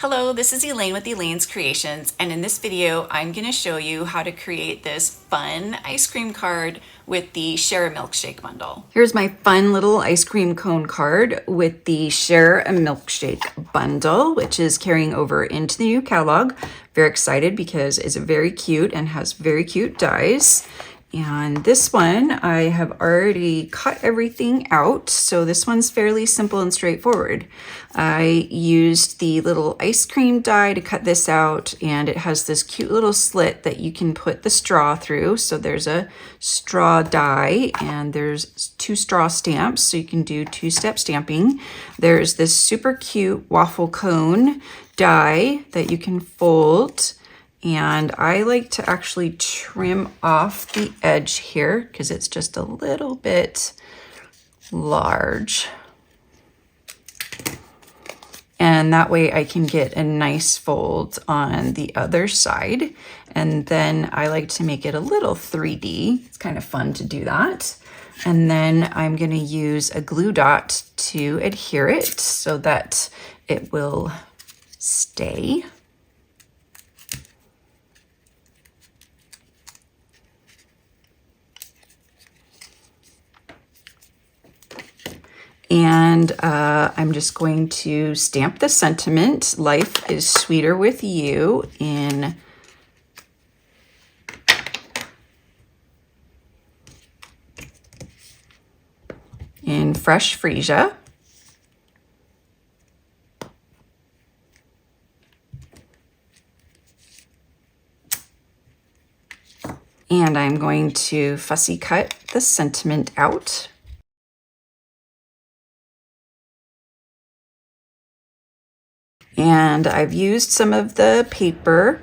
Hello, this is Elaine with Elaine's Creations, and in this video I'm going to show you how to create this fun ice cream card with the Share a Milkshake bundle. Here's my fun little ice cream cone card with the Share a Milkshake bundle, which is carrying over into the new catalog. Very excited because it's very cute and has very cute dies. And this one, I have already cut everything out, so this one's fairly simple and straightforward. I used the little ice cream die to cut this out, and it has this cute little slit that you can put the straw through. So there's a straw die, and there's 2 straw stamps, so you can do 2-step stamping. There's this super cute waffle cone die that you can fold. And I like to actually trim off the edge here because it's just a little bit large. And that way I can get a nice fold on the other side. And then I like to make it a little 3D. It's kind of fun to do that. And then I'm going to use a glue dot to adhere it so that it will stay. And I'm just going to stamp the sentiment, "Life is sweeter with you," in fresh freesia. And I'm going to fussy cut the sentiment out. And I've used some of the paper.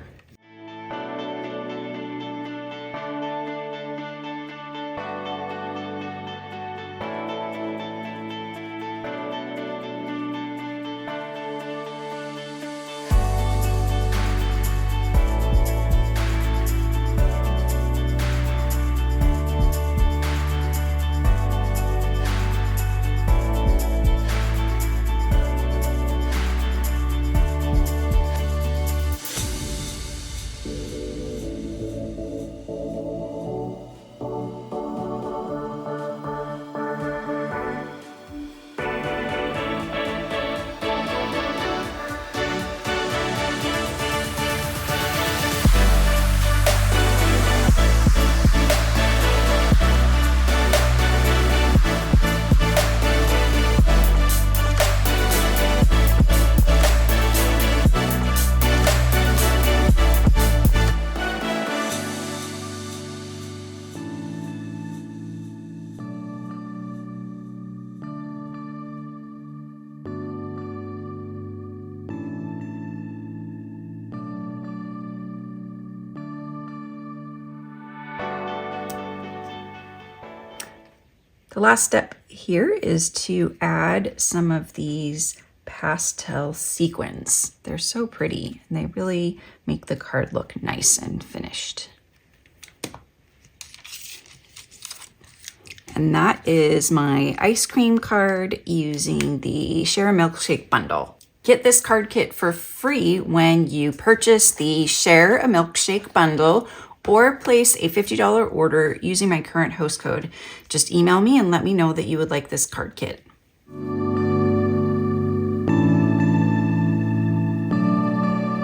The last step here is to add some of these pastel sequins. They're so pretty and they really make the card look nice and finished. And that is my ice cream card using the Share a Milkshake bundle. Get this card kit for free when you purchase the Share a Milkshake bundle or place a $50 order using my current host code. Just email me and let me know that you would like this card kit.